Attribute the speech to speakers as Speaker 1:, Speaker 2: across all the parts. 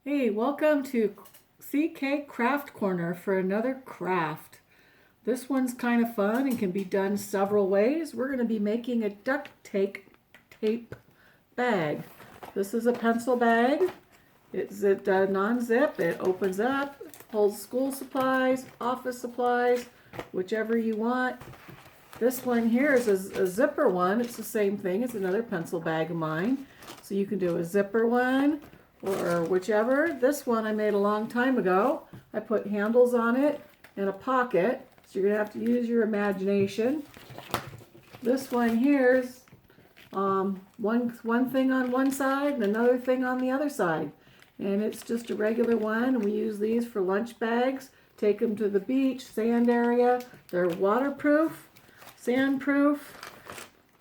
Speaker 1: Hey, welcome to CK Craft Corner for another craft. This one's kind of fun and can be done several ways. We're going to be making a duct tape bag. This is a pencil bag. It's a non-zip. It opens up, holds school supplies, office supplies, whichever you want. This one here is a zipper one. It's the same thing. It's another pencil bag of mine. So you can do a zipper one or whichever. This one I made a long time ago. I put handles on it and a pocket. So you're going to have to use your imagination. This one here is one thing on one side and another thing on the other side. And it's just a regular one. And we use these for lunch bags. Take them to the beach, sand area. They're waterproof, sandproof,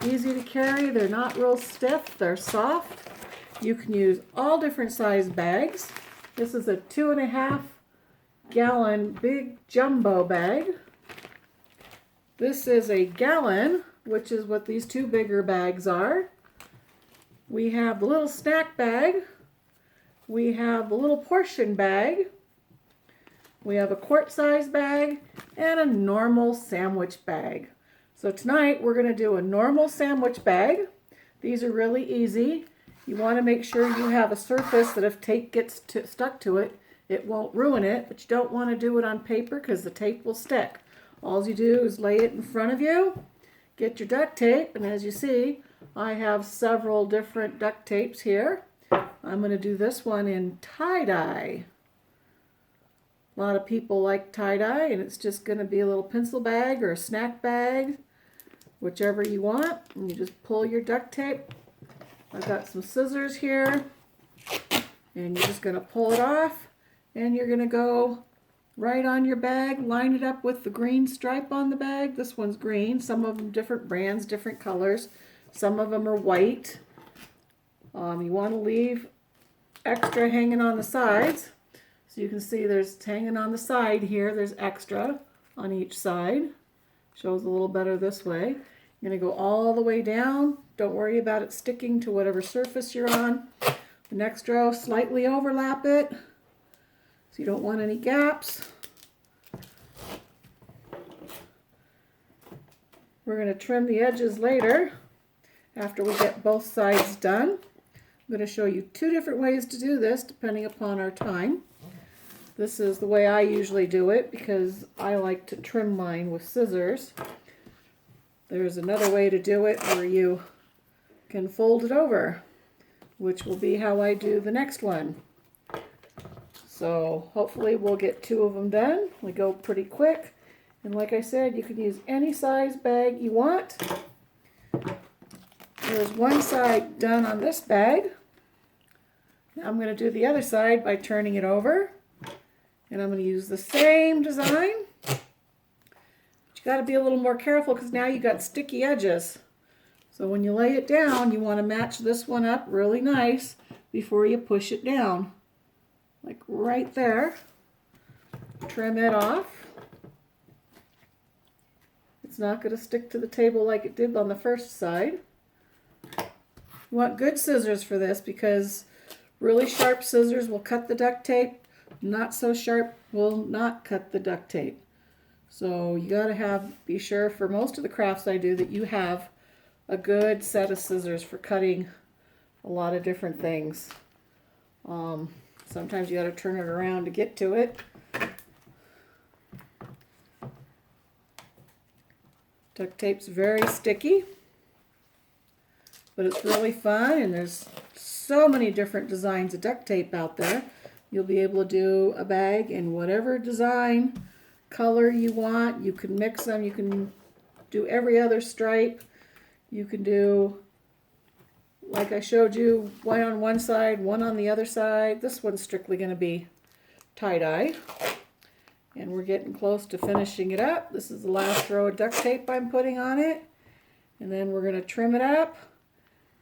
Speaker 1: easy to carry. They're not real stiff. They're soft. You can use all different size bags. This is a 2.5 gallon big jumbo bag. This is a gallon, which is what these two bigger bags are. We have the little snack bag. We have the little portion bag. We have a quart size bag and a normal sandwich bag. So tonight we're going to do a normal sandwich bag. These are really easy. You want to make sure you have a surface that if tape gets stuck to it, it won't ruin it, but you don't want to do it on paper because the tape will stick. All you do is lay it in front of you, get your duct tape, and as you see, I have several different duct tapes here. I'm going to do this one in tie-dye. A lot of people like tie-dye, and it's just going to be a little pencil bag or a snack bag, whichever you want. And you just pull your duct tape. I've got some scissors here, and you're just going to pull it off, and you're going to go right on your bag, line it up with the green stripe on the bag. This one's green. Some of them different brands, different colors. Some of them are white. You want to leave extra hanging on the sides. So you can see there's hanging on the side here. There's extra on each side. Shows a little better this way. You're going to go all the way down. Don't worry about it sticking to whatever surface you're on. The next row, slightly overlap it so you don't want any gaps. We're going to trim the edges later after we get both sides done. I'm going to show you two different ways to do this depending upon our time. This is the way I usually do it because I like to trim mine with scissors. There's another way to do it where you can fold it over, which will be how I do the next one. So hopefully we'll get two of them done. We go pretty quick. And like I said, you can use any size bag you want. There's one side done on this bag. Now I'm going to do the other side by turning it over. And I'm going to use the same design. Got to be a little more careful because now you got sticky edges. So when you lay it down, you want to match this one up really nice before you push it down. Like right there. Trim it off. It's not going to stick to the table like it did on the first side. You want good scissors for this because really sharp scissors will cut the duct tape. Not so sharp will not cut the duct tape. So you got to be sure for most of the crafts I do that you have a good set of scissors for cutting a lot of different things. Sometimes you got to turn it around to get to it. Duct tape's very sticky, but it's really fun, and there's so many different designs of duct tape out there. You'll be able to do a bag in whatever design, color you want. You can mix them. You can do every other stripe. You can do, like I showed you, one on one side, one on the other side. This one's strictly going to be tie-dye. And we're getting close to finishing it up. This is the last row of duct tape I'm putting on it. And then we're going to trim it up.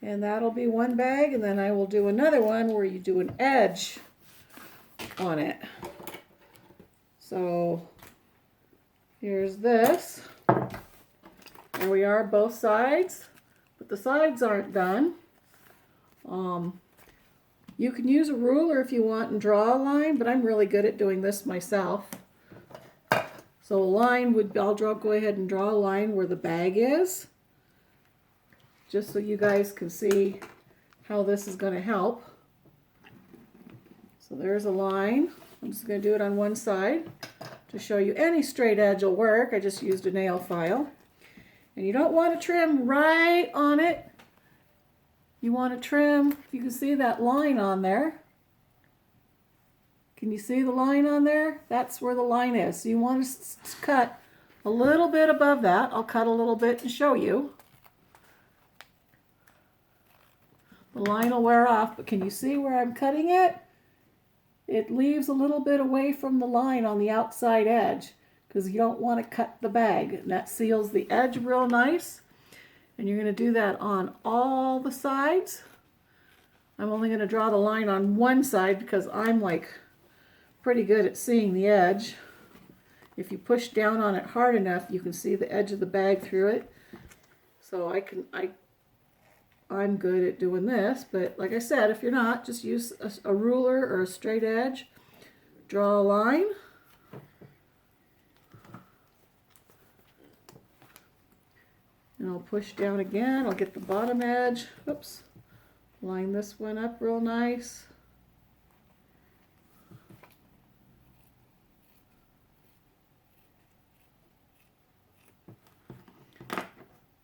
Speaker 1: And that'll be one bag. And then I will do another one where you do an edge on it. So here's this. There we are, both sides, but the sides aren't done. You can use a ruler if you want and draw a line, but I'm really good at doing this myself. So a line would, go ahead and draw a line where the bag is, just so you guys can see how this is going to help. So there's a line. I'm just going to do it on one side to show you any straight edge will work. I just used a nail file. And you don't want to trim right on it. You want to trim, you can see that line on there. Can you see the line on there? That's where the line is. So you want to cut a little bit above that. I'll cut a little bit and show you. The line will wear off, but can you see where I'm cutting it? It leaves a little bit away from the line on the outside edge because you don't want to cut the bag. And that seals the edge real nice. And you're going to do that on all the sides. I'm only going to draw the line on one side because I'm like pretty good at seeing the edge. If you push down on it hard enough, you can see the edge of the bag through it. So I'm good at doing this, but like I said, if you're not, just use a ruler or a straight edge. Draw a line. And I'll push down again. I'll get the bottom edge. Oops. Line this one up real nice.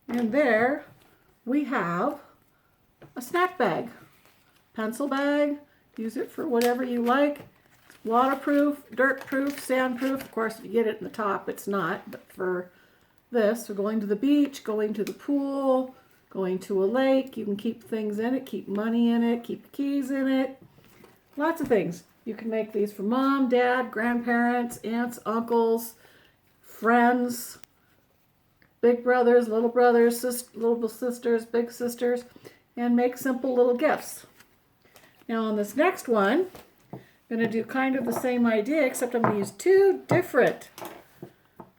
Speaker 1: And there we have a snack bag. Pencil bag. Use it for whatever you like. It's waterproof, dirt proof, sand proof. Of course, if you get it in the top, it's not. But for this, we're going to the beach, going to the pool, going to a lake. You can keep things in it, keep money in it, keep keys in it. Lots of things. You can make these for mom, dad, grandparents, aunts, uncles, friends, big brothers, little sisters, big sisters, and make simple little gifts. Now on this next one, I'm going to do kind of the same idea, except I'm going to use two different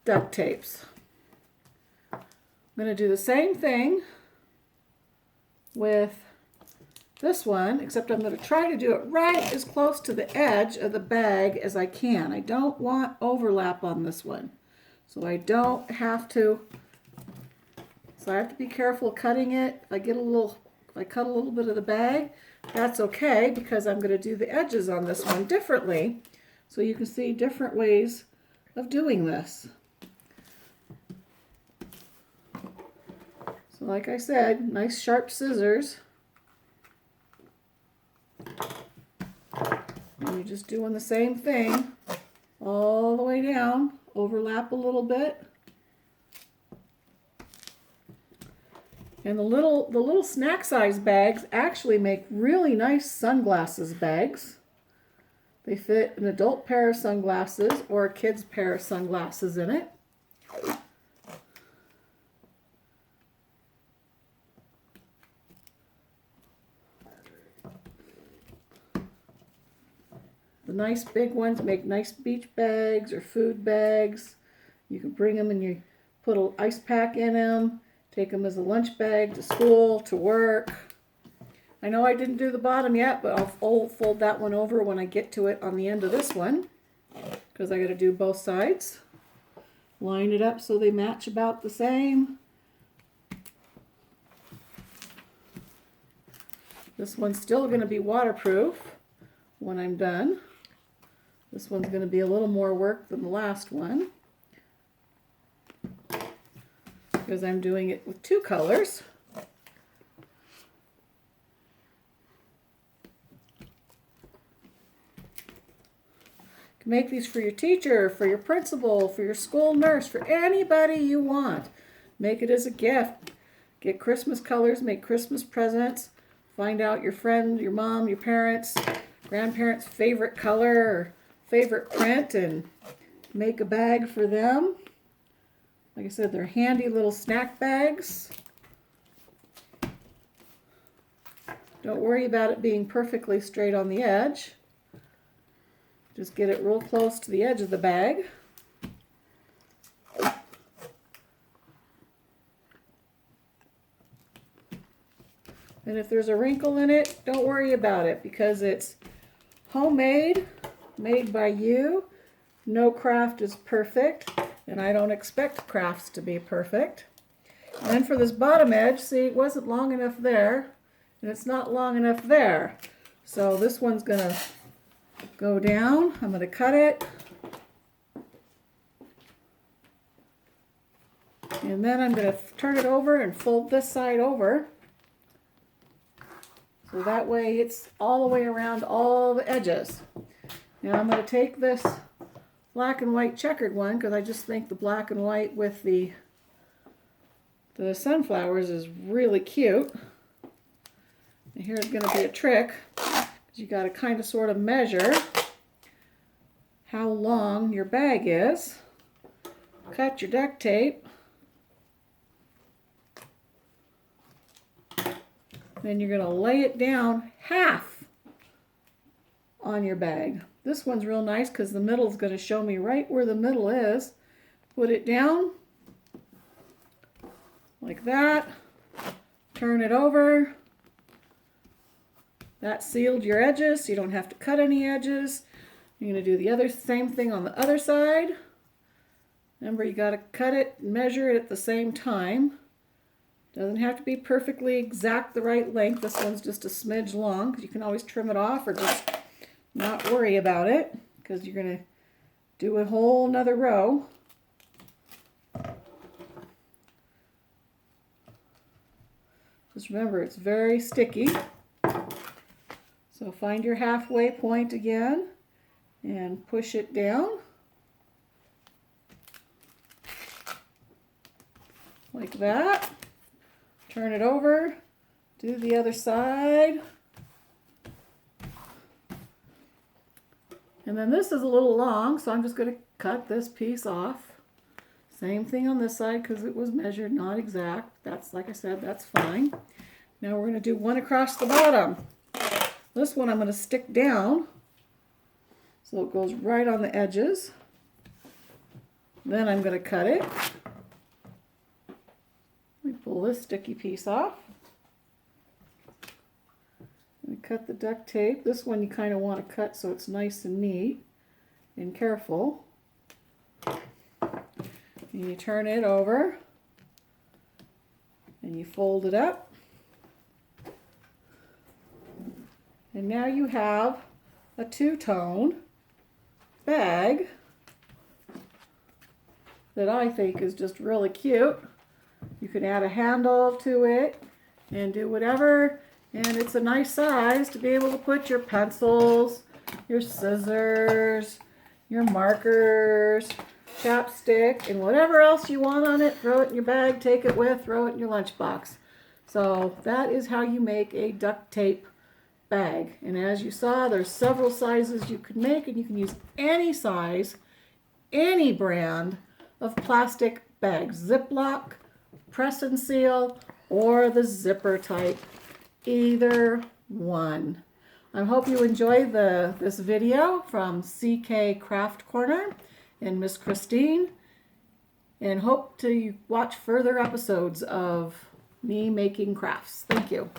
Speaker 1: duct tapes. I'm going to do the same thing with this one, except I'm going to try to do it right as close to the edge of the bag as I can. I don't want overlap on this one. So I don't have to, so I have to be careful cutting it. If I cut a little bit of the bag, that's okay because I'm going to do the edges on this one differently. So you can see different ways of doing this. So like I said, nice sharp scissors. And you're just doing the same thing all the way down. Overlap a little bit. And the little snack size bags actually make really nice sunglasses bags. They fit an adult pair of sunglasses or a kid's pair of sunglasses in it. The nice big ones make nice beach bags or food bags. You can bring them and you put an ice pack in them. Take them as a lunch bag to school, to work. I know I didn't do the bottom yet, but I'll fold that one over when I get to it on the end of this one, because I got to do both sides. Line it up so they match about the same. This one's still going to be waterproof when I'm done. This one's going to be a little more work than the last one, because I'm doing it with two colors. You can make these for your teacher, for your principal, for your school nurse, for anybody you want. Make it as a gift. Get Christmas colors, make Christmas presents. Find out your friend, your mom, your parents, grandparents' favorite color or favorite print and make a bag for them. Like I said, they're handy little snack bags. Don't worry about it being perfectly straight on the edge. Just get it real close to the edge of the bag. And if there's a wrinkle in it, don't worry about it because it's homemade, made by you. No craft is perfect, and I don't expect crafts to be perfect. And then for this bottom edge, see, it wasn't long enough there, and it's not long enough there. So this one's gonna go down. I'm gonna cut it. And then I'm gonna turn it over and fold this side over. So that way it's all the way around all the edges. Now I'm going to take this black and white checkered one because I just think the black and white with the sunflowers is really cute. And here's going to be a trick. You got to kind of sort of measure how long your bag is. Cut your duct tape. Then you're going to lay it down half on your bag. This one's real nice because the middle is going to show me right where the middle is. Put it down like that. Turn it over. That sealed your edges, so you don't have to cut any edges. You're going to do the same thing on the other side. Remember, you got to cut it and measure it at the same time. Doesn't have to be perfectly exact the right length. This one's just a smidge long because you can always trim it off or just not worry about it because you're going to do a whole nother row. Just remember, it's very sticky. So find your halfway point again and push it down like that. Turn it over, do the other side. And then this is a little long, so I'm just going to cut this piece off. Same thing on this side because it was measured, not exact. That's, like I said, that's fine. Now we're going to do one across the bottom. This one I'm going to stick down so it goes right on the edges. Then I'm going to cut it. Let me pull this sticky piece off. And cut the duct tape. This one you kind of want to cut so it's nice and neat and careful. And you turn it over and you fold it up. And now you have a two-tone bag that I think is just really cute. You can add a handle to it and do whatever, and it's a nice size to be able to put your pencils, your scissors, your markers, chapstick, and whatever else you want on it. Throw it in your bag, take it with, throw it in your lunchbox. So that is how you make a duct tape bag. And as you saw, there's several sizes you can make, and you can use any size, any brand of plastic bags. Ziploc, press and seal, or the zipper type. Either one. I hope you enjoyed this video from CK Craft Corner and Miss Christine, and hope to watch further episodes of me making crafts. Thank you.